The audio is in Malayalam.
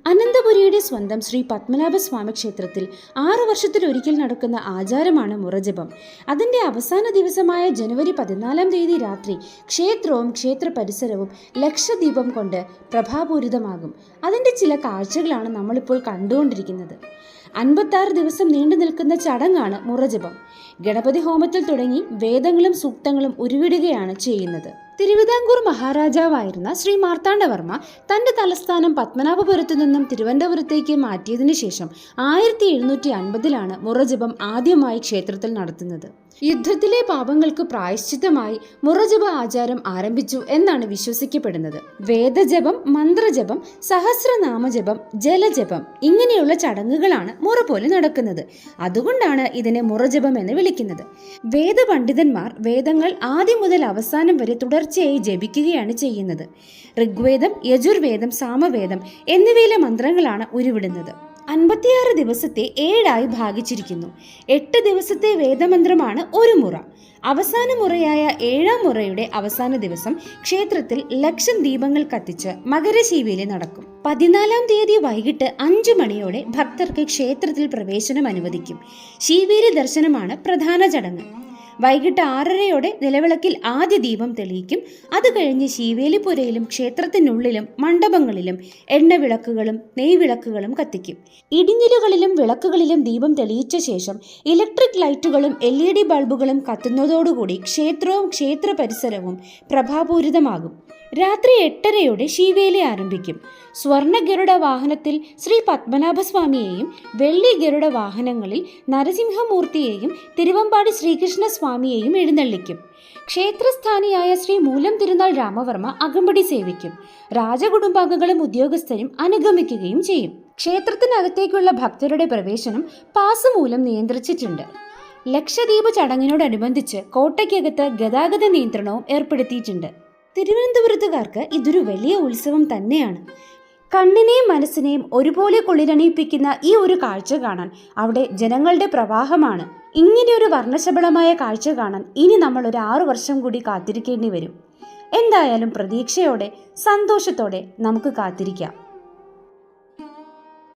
അനന്തപുരിയുടെ സ്വന്തം ശ്രീ പത്മനാഭസ്വാമി ക്ഷേത്രത്തിൽ 6 വർഷത്തിലൊരിക്കൽ നടക്കുന്ന ആചാരമാണ് മുറജപം. അതിൻ്റെ അവസാന ദിവസമായ ജനുവരി 14-ാം തീയതി രാത്രി ക്ഷേത്രവും ക്ഷേത്ര പരിസരവും ലക്ഷദീപം കൊണ്ട് പ്രഭാപൂരിതമാകും. അതിൻ്റെ ചില കാഴ്ചകളാണ് നമ്മളിപ്പോൾ കണ്ടുകൊണ്ടിരിക്കുന്നത്. 56 ദിവസം നീണ്ടു നിൽക്കുന്ന ചടങ്ങാണ് മുറജപം. ഗണപതി ഹോമത്തിൽ തുടങ്ങി വേദങ്ങളും സൂക്തങ്ങളും ഉരുവിടുകയാണ് ചെയ്യുന്നത്. തിരുവിതാംകൂർ മഹാരാജാവായിരുന്ന ശ്രീ മാർത്താണ്ഡവർമ്മ തന്റെ തലസ്ഥാനം പത്മനാഭപുരത്തു നിന്നും തിരുവനന്തപുരത്തേക്ക് മാറ്റിയതിനു ശേഷം 1750-ലാണ് മുറജപം ആദ്യമായി ക്ഷേത്രത്തിൽ നടത്തുന്നത്. യുദ്ധത്തിലെ പാപങ്ങൾക്ക് പ്രായശ്ചിത്തമായി മുറജപ ആചാരം ആരംഭിച്ചു എന്നാണ് വിശ്വസിക്കപ്പെടുന്നത്. വേദജപം, മന്ത്രജപം, സഹസ്രനാമജപം, ജലജപം ഇങ്ങനെയുള്ള ചടങ്ങുകളാണ് മുറ പോലെ നടക്കുന്നത്. അതുകൊണ്ടാണ് ഇതിനെ മുറജപം എന്ന് വിളിക്കുന്നത്. വേദപണ്ഡിതന്മാർ വേദങ്ങൾ ആദ്യം മുതൽ അവസാനം വരെ തുടർച്ചയായി ജപിക്കുകയാണ് ചെയ്യുന്നത്. ഋഗ്വേദം, യജുർവേദം, സാമവേദം എന്നിവയിലെ മന്ത്രങ്ങളാണ് ഉരുവിടുന്നത്. 56 ദിവസത്തെ 7ആയി ഭാഗിച്ചിരിക്കുന്നു. 8 ദിവസത്തെ വേദമന്ത്രമാണ് ഒരു മുറ. അവസാന മുറയായ 7ആം മുറയുടെ അവസാന ദിവസം ക്ഷേത്രത്തിൽ ലക്ഷം ദീപങ്ങൾ കത്തിച്ച് മകരശീവേലി നടക്കും. 14-ാം തീയതി വൈകിട്ട് 5 മണിയോടെ ഭക്തർക്ക് ക്ഷേത്രത്തിൽ പ്രവേശനം അനുവദിക്കും. ശീവേലി ദർശനമാണ് പ്രധാന ചടങ്ങ്. വൈകിട്ട് 6:30-യോടെ നിലവിളക്കിൽ ആദ്യ ദീപം തെളിയിക്കും. അത് കഴിഞ്ഞ് ശീവേലിപ്പുരയിലും ക്ഷേത്രത്തിനുള്ളിലും മണ്ഡപങ്ങളിലും എണ്ണവിളക്കുകളും നെയ്വിളക്കുകളും കത്തിക്കും. ഇടിഞ്ഞിലുകളിലും വിളക്കുകളിലും ദീപം തെളിയിച്ച ശേഷം ഇലക്ട്രിക് ലൈറ്റുകളും LED ബൾബുകളും കത്തുന്നതോടുകൂടി ക്ഷേത്രവും ക്ഷേത്ര പരിസരവും പ്രഭാപൂരിതമാകും. രാത്രി 8:30-യോടെ ശീവേലി ആരംഭിക്കും. സ്വർണ്ണ ഗരുഡ വാഹനത്തിൽ ശ്രീ പത്മനാഭസ്വാമിയെയും വെള്ളി ഗരുഡ വാഹനങ്ങളിൽ നരസിംഹമൂർത്തിയെയും തിരുവമ്പാടി ശ്രീകൃഷ്ണ സ്വാമിയെയും എഴുന്നള്ളിക്കും. ക്ഷേത്രസ്ഥാനിയായ ശ്രീ മൂലം തിരുനാൾ രാമവർമ്മ അകമ്പടി സേവിക്കും. രാജകുടുംബാംഗങ്ങളും ഉദ്യോഗസ്ഥരും അനുഗമിക്കുകയും ചെയ്യും. ക്ഷേത്രത്തിനകത്തേക്കുള്ള ഭക്തരുടെ പ്രവേശനം പാസ് മൂലം നിയന്ത്രിച്ചിട്ടുണ്ട്. ലക്ഷദ്വീപ് ചടങ്ങിനോടനുബന്ധിച്ച് കോട്ടയ്ക്കകത്ത് ഗതാഗത നിയന്ത്രണവും ഏർപ്പെടുത്തിയിട്ടുണ്ട്. തിരുവനന്തപുരത്തുകാർക്ക് ഇതൊരു വലിയ ഉത്സവം തന്നെയാണ്. കണ്ണിനെയും മനസ്സിനെയും ഒരുപോലെ കുളിരണിയിപ്പിക്കുന്ന ഈ ഒരു കാഴ്ച കാണാൻ അവിടെ ജനങ്ങളുടെ പ്രവാഹമാണ്. ഇങ്ങനെയൊരു വർണ്ണശബളമായ കാഴ്ച കാണാൻ ഇനി നമ്മൾ ഒരു 6 വർഷം കൂടി കാത്തിരിക്കേണ്ടി വരും. എന്തായാലും പ്രതീക്ഷയോടെ സന്തോഷത്തോടെ നമുക്ക് കാത്തിരിക്കാം.